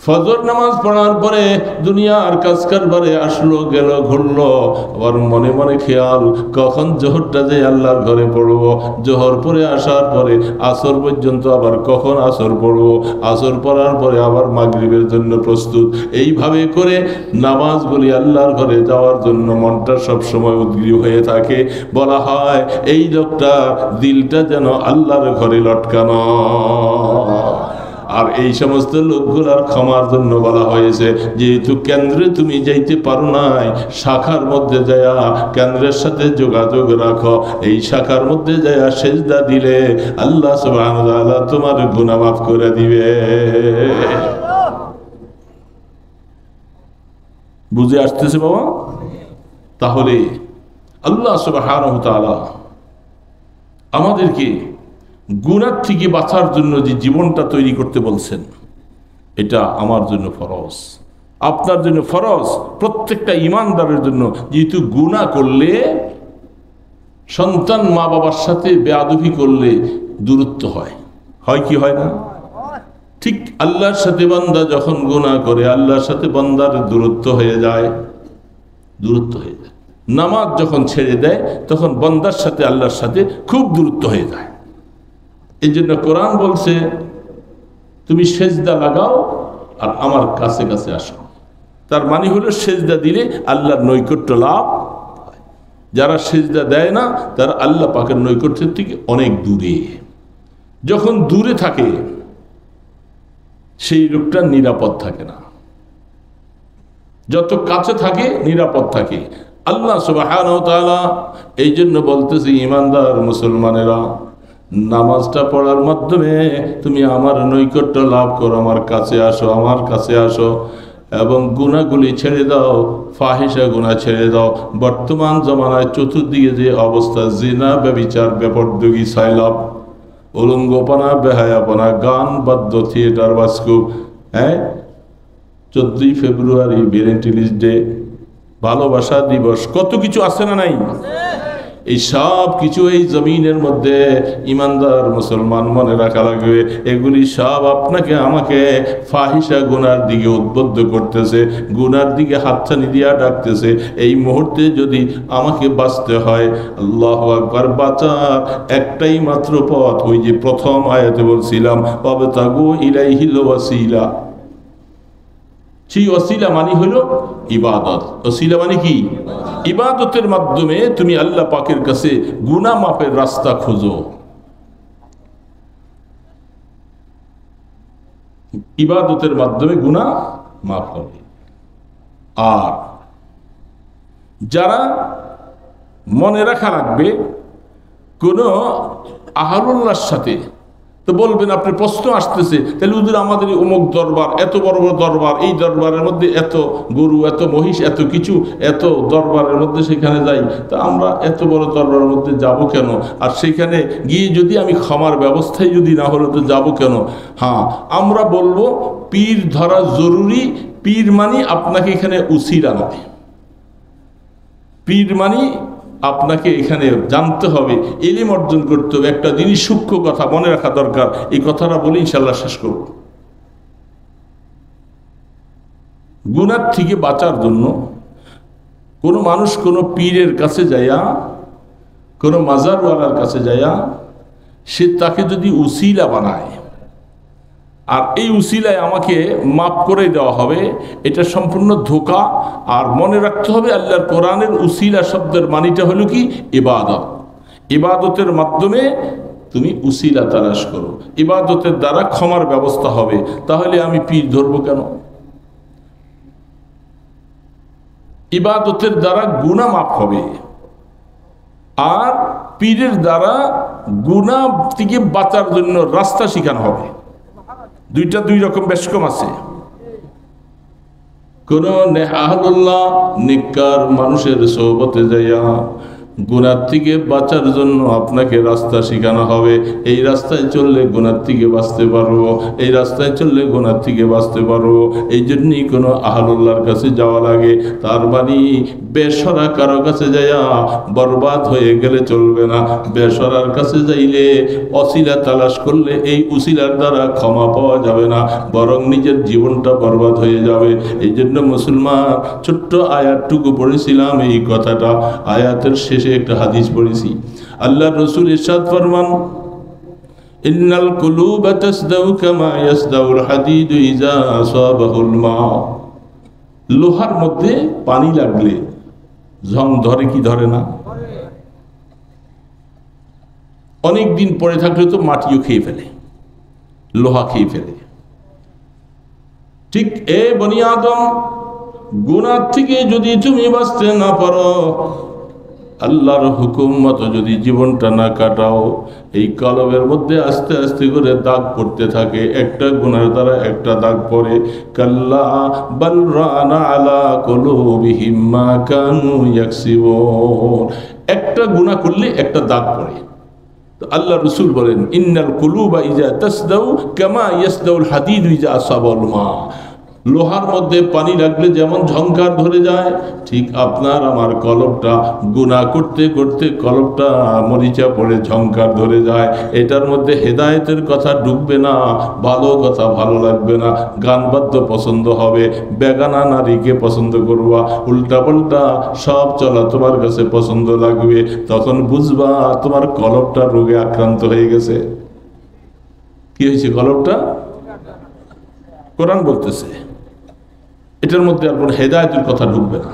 ফজর নামাজ পড়ার পরে দুনিয়ার কাজ কারবারে আসলো গেল ঘুরলো, আবার মনে মনে খেয়াল কখন জোহরটা যে আল্লাহর ঘরে পড়বো, জোহর পরে আসার পরে আসর পর্যন্ত আবার কখন আসর পড়বো, আসর পড়ার পরে আবার মাগরিবের জন্য প্রস্তুত। এইভাবে করে নামাজগুলি আল্লাহর ঘরে যাওয়ার জন্য মনটা সবসময় উদ্গ্রীব হয়ে থাকে। বলা হয় এই লোকটা দিলটা যেন আল্লাহর ঘরে লটকানো। আর এই সমস্ত লোকগুলার ক্ষমার জন্য বলা হয়েছে, যেহেতু কেন্দ্রে তুমি যাইতে পারো নাই, শাখার মধ্যে যায়া কেন্দ্রের সাথে যোগাযোগ রাখো। এই শাখার মধ্যে যায়া সেজদা দিলে আল্লাহ সুবহানাহু ওয়া তাআলা তোমার গুনাহ মাফ করে দিবে। বুঝে আসতেছে বাবা? তাহলে আল্লাহ সুবহানাহু ওয়া তাআলা আমাদেরকে গুনাহ থেকে বাঁচার জন্য যে জীবনটা তৈরি করতে বলছেন, এটা আমার জন্য ফরজ, আপনার জন্য ফরজ, প্রত্যেকটা ইমানদারের জন্য। যেহেতু গুনাহ করলে সন্তান মা বাবার সাথে বেয়াদবি করলে দূরত্ব হয়, হয় কি হয় না? ঠিক আল্লাহর সাথে বান্দা যখন গুনাহ করে আল্লাহর সাথে বান্দার দূরত্ব হয়ে যায়, দূরত্ব হয়ে যায়। নামাজ যখন ছেড়ে দেয় তখন বান্দার সাথে আল্লাহর সাথে খুব দূরত্ব হয়ে যায়। এই জন্য কোরআন বলছে তুমি সেজদা লাগাও আর আমার কাছে কাছে আসো। তার মানে হলো সেজদা দিলে আল্লাহর নৈকট্য লাভ হয়। যারা সেজদা দেয় না তারা আল্লাহ পাকের নৈকট্যের থেকে অনেক দূরে। যখন দূরে থাকে সেই লোকটা নিরাপদ থাকে না, যত কাছে থাকে নিরাপদ থাকে। আল্লাহ সুবহানাহু ওয়া তাআলা এই জন্য বলতেছি, ইমানদার মুসলমানেরা, নামাজটা পড়ার মাধ্যমে তুমি আমার নৈকট্য লাভ করো, আমার কাছে আসো, আমার কাছে আসো, এবং গুনাহগুলি ছেড়ে দাও, ফাহিশা গুনাহ ছেড়ে দাও। বর্তমান জমানায় চতুর্দিকে যে অবস্থা, জিনা, ব্যভিচার, বেপরদগি, সাইলাব, উলঙ্গপনা, বেহায়াপনা, গান, বাদ্য, থিয়েটার, বাস্কুপ, 14ই ফেব্রুয়ারি ভ্যালেন্টাইন্স ডে, ভালোবাসা দিবস, কত কিছু আছে না নাই? এই সব কিছু এই জমিনের মধ্যে ইমানদার মুসলমান মনে রাখা লাগবে। এগুলি সব আপনাকে আমাকে ফাহিশা গুনার দিকে উদ্বুদ্ধ করতেছে, গুনার দিকে হাতছানি দিয়া ডাকতেছে। এই মুহূর্তে যদি আমাকে বাঁচতে হয়, আল্লাহু আকবার, বাঁচার একটাই মাত্র পথ, ওই যে প্রথম আয়াতে বলছিলাম, ওয়াবতাগু ইলাইহিল ওয়াসিলা। সেই ওসিলা মানে হলো ইবাদত। ওসিলা মানে কি? ইবাদতের মাধ্যমে তুমি আল্লাহ পাকের কাছে গুনাহ মাফের রাস্তা খোঁজো। ইবাদতের মাধ্যমে গুনাহ মাফ হবে। আর যারা মনে রাখা রাখবে কোন আহলুল্লাহর সাথে, তো বলবেন, আপনি প্রশ্ন আসতেছে, তাহলে হুজুর আমাদের অমুক দরবার, এত বড় বড় দরবার, এই দরবারের মধ্যে এত গরু, এত মহিষ, এত কিছু, এত দরবারের মধ্যে সেখানে যাই, তা আমরা এত বড় দরবারের মধ্যে যাব কেন? আর সেখানে গিয়ে যদি আমি ক্ষমার ব্যবস্থায় যদি না হলে তো যাব কেন? হ্যাঁ, আমরা বলবো পীর ধরা জরুরি। পীর মানি আপনাকে এখানে উসিলা নয়, পীর মানি আপনাকে এখানে জানতে হবে, ইলম অর্জন করতে হবে। একটা জিনিস সূক্ষ্ম কথা মনে রাখা দরকার, এই কথাটা বলে ইনশাল্লাহ শেষ করব। গুনাহ থেকে বাঁচার জন্য কোনো মানুষ কোনো পীরের কাছে যাইয়া কোনো মাজারওয়ালার কাছে যাইয়া সে তাকে যদি উসিলা বানায় আর এই উসিলায় আমাকে মাফ করে দেওয়া হবে, এটা সম্পূর্ণ ধোঁকা। আর মনে রাখতে হবে আল্লাহর কোরআনের উসিলা শব্দের মানিটা হলো কি? ইবাদত। ইবাদতের মাধ্যমে তুমি উসিলা তালাশ করো, ইবাদতের দ্বারা ক্ষমার ব্যবস্থা হবে। তাহলে আমি পীর ধরবো কেন? ইবাদতের দ্বারা গুনাহ মাফ হবে, আর পীরের দ্বারা গুনাহ থেকে বাঁচার জন্য রাস্তা শিখানো হবে। দুইটা দুই রকম বেশ কম আছে। কোন নেহালুল্লাহ নেককার মানুষের সোহবতে যাইয়া গুনার থেকে বাঁচার জন্য আপনাকে রাস্তা শেখানো হবে। এই রাস্তায় চললে গুনার থেকে বাঁচতে পারবো, এই রাস্তায় চললে গুনার থেকে বাঁচতে পারবো। এই জন্যই কোনো আহলুল্লাহর কাছে যাওয়া লাগে। তার মানে বেসরা কারো কাছে যাইয়া বরবাদ হয়ে গেলে চলবে না। বেসরার কাছে যাইলে অসিলা তালাশ করলে এই উসিলার দ্বারা ক্ষমা পাওয়া যাবে না, বরং নিজের জীবনটা বরবাদ হয়ে যাবে। এই জন্য মুসলমান, ছোট্ট আয়াতটুকু পড়েছিলাম এই কথাটা, আয়াতের শেষে একটা হাদিস পড়েছি। আল্লাহর রাসূল ইরশাদ ফরমান, ইন্নাল কুলুবা তাসদাউ কামা ইয়াসদাউল হাদিদু ইযা আসাবাহুল মা। লোহার মধ্যে পানি লাগলে ঝং ধরে কি ধরে না? অনেক দিন পরে থাকলে তো মাটিও খেয়ে ফেলে, লোহা খেয়ে ফেলে। ঠিক এ বনি আদম, গুনাহ থেকে যদি তুমি বাঁচতে না পারো, আল্লাহর হুকুম মতো যদি জীবনটা না কাটাও, এই কলবের মধ্যে আস্তে আস্তে করে দাগ পড়তে থাকে। একটা গুনার দ্বারা একটা দাগ পড়ে। কাল্লা বাল রানা আলা কুলুবিহিম মা কানু ইয়াকসিবুন। একটা গুনাহ করলে একটা দাগ পড়ে। তো আল্লাহ রাসূল বলেন, ইন্নাল কুলুবা ইযা তাসদাউ কামা ইয়াসদাউল হাদিদু ইযা আসাবাল মা। লোহার মধ্যে পানি লাগলে যেমন ঝংকার ধরে যায়, ঠিক আপনার আমার কলবটা গুনাহ করতে করতে কলবটা মরিচা পড়ে ঝংকার ধরে যায়। এটার মধ্যে হেদায়েতের কথা ঢুকবে না, ভালো কথা ভালো লাগবে না, গান বাদ্য পছন্দ হবে, বেগানা নারীকে পছন্দ করবা, উল্টা পাল্টা সব চলা তোমার কাছে পছন্দ লাগবে। তখন বুঝবা তোমার কলবটা রোগে আক্রান্ত হয়ে গেছে। কি হয়েছে? কলবটা, কোরআন বলতেছে এটার মধ্যে আর কোনো হেদায়েতের কথা ঢুকবে না।